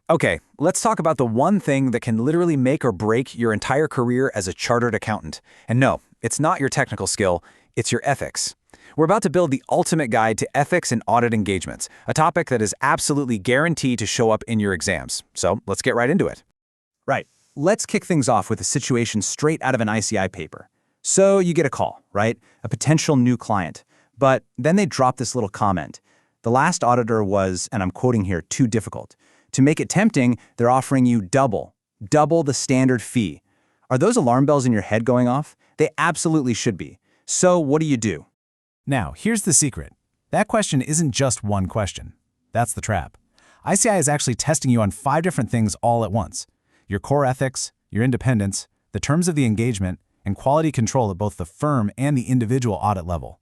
Okay, let's talk about the one thing that can literally make or break your entire career as a chartered accountant. And no, it's not your technical skill, it's your ethics. We're about to build the ultimate guide to ethics and audit engagements, a topic that is absolutely guaranteed to show up in your exams. So let's get right into it. Right, let's kick things off with a situation straight out of an ICI paper. So you get a call, right? A potential new client. But then they drop this little comment. The last auditor was, and I'm quoting here, too difficult. To make it tempting, they're offering you double the standard fee. Are those alarm bells in your head going off? They absolutely should be. So what do you do? Now, here's the secret. That question isn't just one question. That's the trap. ICI is actually testing you on 5 different things all at once. Your core ethics, your independence, the terms of the engagement, and quality control at both the firm and the individual audit level.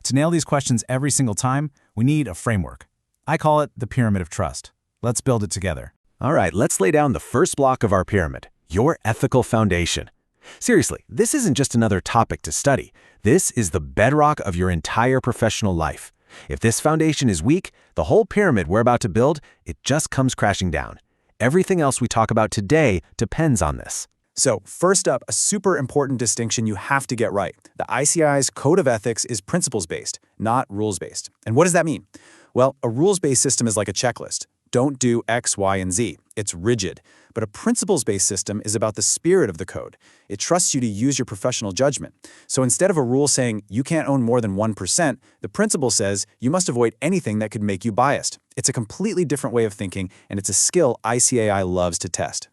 To nail these questions every single time, we need a framework. I call it the pyramid of trust. Let's build it together. All right, let's lay down the first block of our pyramid, your ethical foundation. Seriously, this isn't just another topic to study. This is the bedrock of your entire professional life. If this foundation is weak, the whole pyramid we're about to build, it just comes crashing down. Everything else we talk about today depends on this. So first up, a super important distinction you have to get right. The ICI's Code of Ethics is principles-based, not rules-based. And what does that mean? Well, a rules-based system is like a checklist. Don't do X, Y, and Z. It's rigid. But a principles-based system is about the spirit of the code. It trusts you to use your professional judgment. So instead of a rule saying you can't own more than 1%, the principle says you must avoid anything that could make you biased. It's a completely different way of thinking, and it's a skill ICAI loves to test.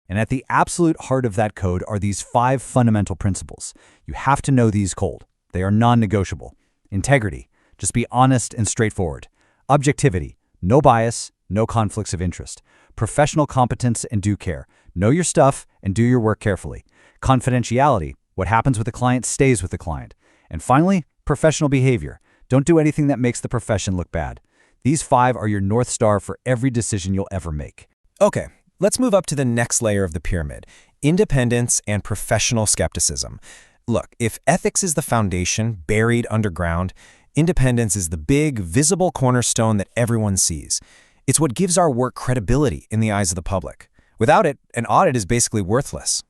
And at the absolute heart of that code are these 5 fundamental principles. You have to know these cold. They are non-negotiable. Integrity, just be honest and straightforward. Objectivity, no bias, no conflicts of interest. Professional competence and due care. Know your stuff and do your work carefully. Confidentiality, what happens with the client stays with the client. And finally, professional behavior. Don't do anything that makes the profession look bad. These 5 are your North Star for every decision you'll ever make. Okay, let's move up to the next layer of the pyramid, independence and professional skepticism. Look, if ethics is the foundation buried underground, independence is the big, visible cornerstone that everyone sees. It's what gives our work credibility in the eyes of the public. Without it, an audit is basically worthless.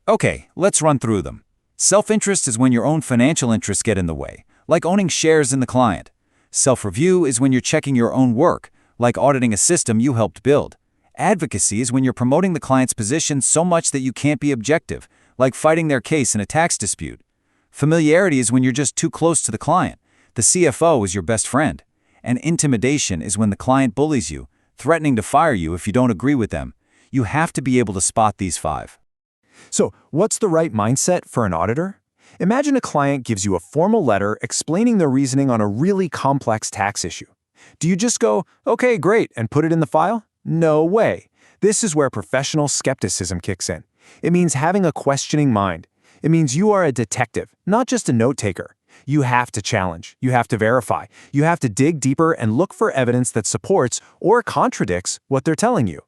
Okay, let's run through them. Self-interest is when your own financial interests get in the way, like owning shares in the client. Self-review is when you're checking your own work, like auditing a system you helped build. Advocacy is when you're promoting the client's position so much that you can't be objective, like fighting their case in a tax dispute. Familiarity is when you're just too close to the client. The CFO is your best friend. And intimidation is when the client bullies you, threatening to fire you if you don't agree with them. You have to be able to spot these 5. So, what's the right mindset for an auditor? Imagine a client gives you a formal letter explaining their reasoning on a really complex tax issue. Do you just go, okay, great, and put it in the file? No way. This is where professional skepticism kicks in. It means having a questioning mind. It means you are a detective, not just a note-taker. You have to challenge, you have to verify, you have to dig deeper and look for evidence that supports or contradicts what they're telling you.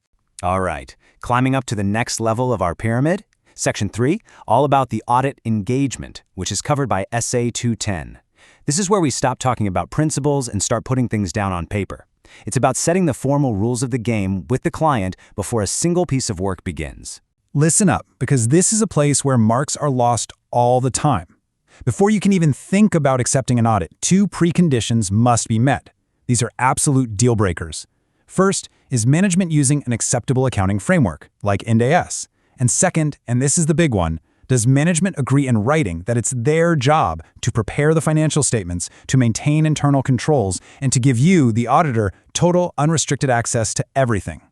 All right, climbing up to the next level of our pyramid, Section 3, all about the audit engagement, which is covered by SA 210. This is where we stop talking about principles and start putting things down on paper. It's about setting the formal rules of the game with the client before a single piece of work begins. Listen up, because this is a place where marks are lost all the time. Before you can even think about accepting an audit, 2 preconditions must be met. These are absolute deal breakers. First, is management using an acceptable accounting framework, like IND AS? And second, and this is the big one, does management agree in writing that it's their job to prepare the financial statements, to maintain internal controls, and to give you, the auditor, total unrestricted access to everything?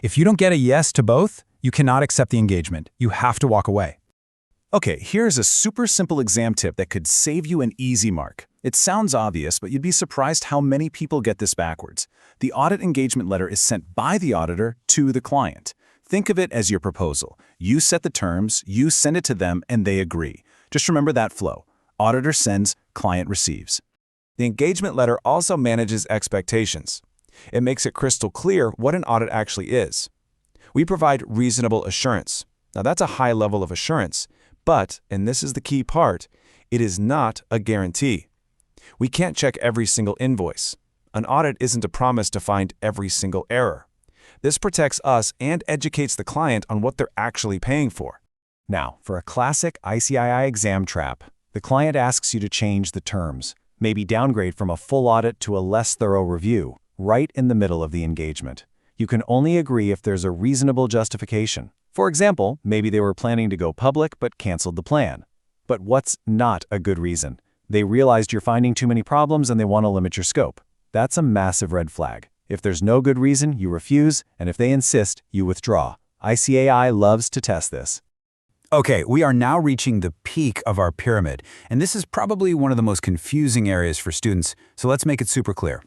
If you don't get a yes to both, you cannot accept the engagement. You have to walk away. Okay, here's a super simple exam tip that could save you an easy mark. It sounds obvious, but you'd be surprised how many people get this backwards. The audit engagement letter is sent by the auditor to the client. Think of it as your proposal. You set the terms, you send it to them, and they agree. Just remember that flow. Auditor sends, client receives. The engagement letter also manages expectations. It makes it crystal clear what an audit actually is. We provide reasonable assurance. Now that's a high level of assurance, but, and this is the key part, it is not a guarantee. We can't check every single invoice. An audit isn't a promise to find every single error. This protects us and educates the client on what they're actually paying for. Now, for a classic ICAI exam trap, the client asks you to change the terms, maybe downgrade from a full audit to a less thorough review, right in the middle of the engagement. You can only agree if there's a reasonable justification. For example, maybe they were planning to go public but canceled the plan. But what's not a good reason? They realized you're finding too many problems and they want to limit your scope. That's a massive red flag. If there's no good reason, you refuse, and if they insist, you withdraw. ICAI loves to test this. Okay, we are now reaching the peak of our pyramid, and this is probably one of the most confusing areas for students, so let's make it super clear.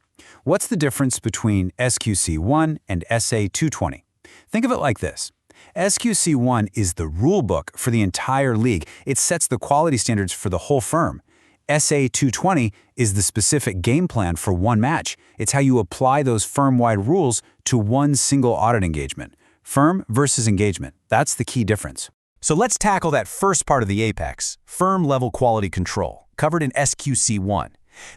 What's the difference between SQC1 and SA220? Think of it like this. SQC1 is the rule book for the entire league. It sets the quality standards for the whole firm. SA220 is the specific game plan for one match. It's how you apply those firm-wide rules to one single audit engagement. Firm versus engagement. That's the key difference. So let's tackle that first part of the apex, firm-level quality control, covered in SQC1.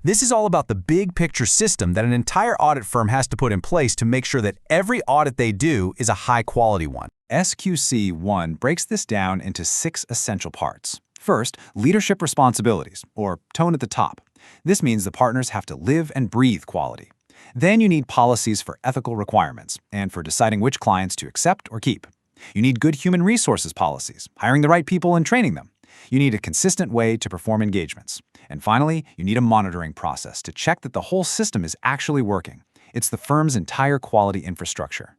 This is all about the big picture system that an entire audit firm has to put in place to make sure that every audit they do is a high-quality one. SQC1 breaks this down into 6 essential parts. First, leadership responsibilities, or tone at the top. This means the partners have to live and breathe quality. Then you need policies for ethical requirements and for deciding which clients to accept or keep. You need good human resources policies, hiring the right people and training them. You need a consistent way to perform engagements. And finally, you need a monitoring process to check that the whole system is actually working. It's the firm's entire quality infrastructure.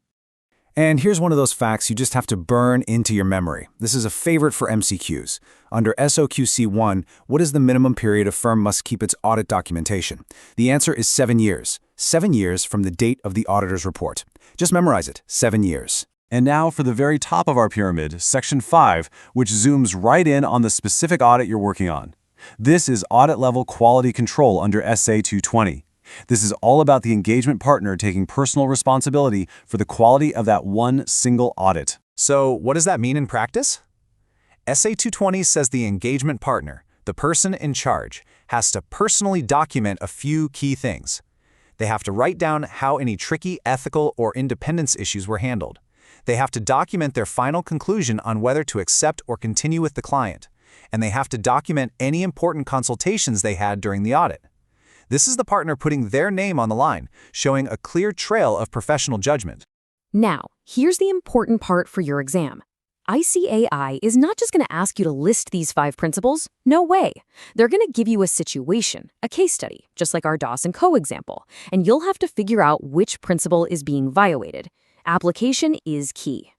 And here's one of those facts you just have to burn into your memory. This is a favorite for MCQs. Under SOQC1, what is the minimum period a firm must keep its audit documentation? The answer is 7 years. 7 years from the date of the auditor's report. Just memorize it, 7 years. And now for the very top of our pyramid, Section 5, which zooms right in on the specific audit you're working on. This is audit-level quality control under SA 220. This is all about the engagement partner taking personal responsibility for the quality of that one single audit. So what does that mean in practice? SA 220 says the engagement partner, the person in charge, has to personally document a few key things. They have to write down how any tricky ethical or independence issues were handled. They have to document their final conclusion on whether to accept or continue with the client. And they have to document any important consultations they had during the audit. This is the partner putting their name on the line, showing a clear trail of professional judgment. Now, here's the important part for your exam. ICAI is not just going to ask you to list these 5 principles. No way. They're going to give you a situation, a case study, just like our Doss & Co. example, and you'll have to figure out which principle is being violated. Application is key.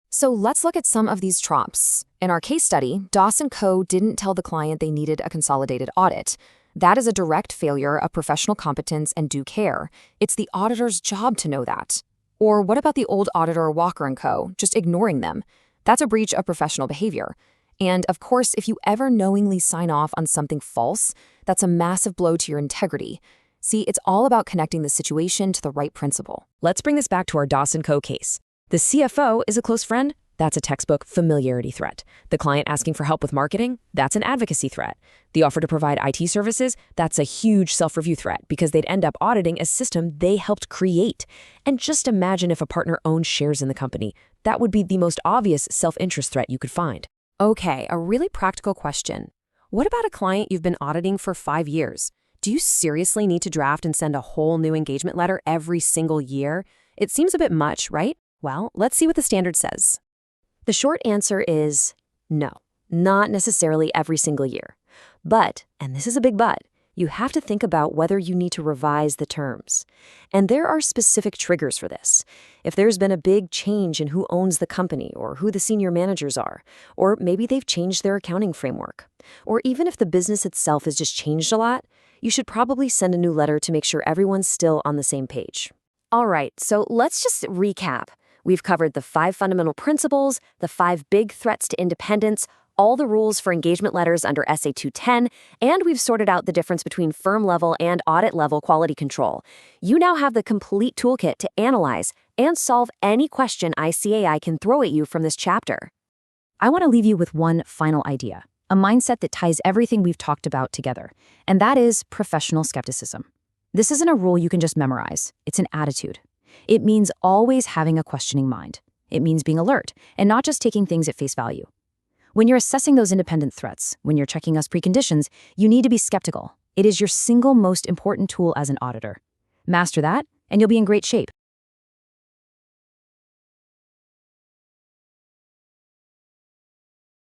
So let's look at some of these tropes. In our case study, Doss & Co. didn't tell the client they needed a consolidated audit. That is a direct failure of professional competence and due care. It's the auditor's job to know that. Or what about the old auditor Walker & Co., just ignoring them? That's a breach of professional behavior. And of course, if you ever knowingly sign off on something false, that's a massive blow to your integrity. See, it's all about connecting the situation to the right principle. Let's bring this back to our Doss & Co. case. The CFO is a close friend. That's a textbook familiarity threat. The client asking for help with marketing, that's an advocacy threat. The offer to provide IT services, that's a huge self-review threat because they'd end up auditing a system they helped create. And just imagine if a partner owns shares in the company. That would be the most obvious self-interest threat you could find. Okay, a really practical question. What about a client you've been auditing for 5 years? Do you seriously need to draft and send a whole new engagement letter every single year? It seems a bit much, right? Well, let's see what the standard says. The short answer is no, not necessarily every single year. But, and this is a big but, you have to think about whether you need to revise the terms. And there are specific triggers for this. If there's been a big change in who owns the company or who the senior managers are, or maybe they've changed their accounting framework, or even if the business itself has just changed a lot, you should probably send a new letter to make sure everyone's still on the same page. All right, so let's just recap. We've covered the 5 fundamental principles, the 5 big threats to independence, all the rules for engagement letters under SA 210, and we've sorted out the difference between firm-level and audit-level quality control. You now have the complete toolkit to analyze and solve any question ICAI can throw at you from this chapter. I want to leave you with one final idea, a mindset that ties everything we've talked about together, and that is professional skepticism. This isn't a rule you can just memorize. It's an attitude. It means always having a questioning mind. It means being alert and not just taking things at face value. When you're assessing those independent threats, when you're checking us preconditions, you need to be skeptical. It is your single most important tool as an auditor. Master that, and you'll be in great shape.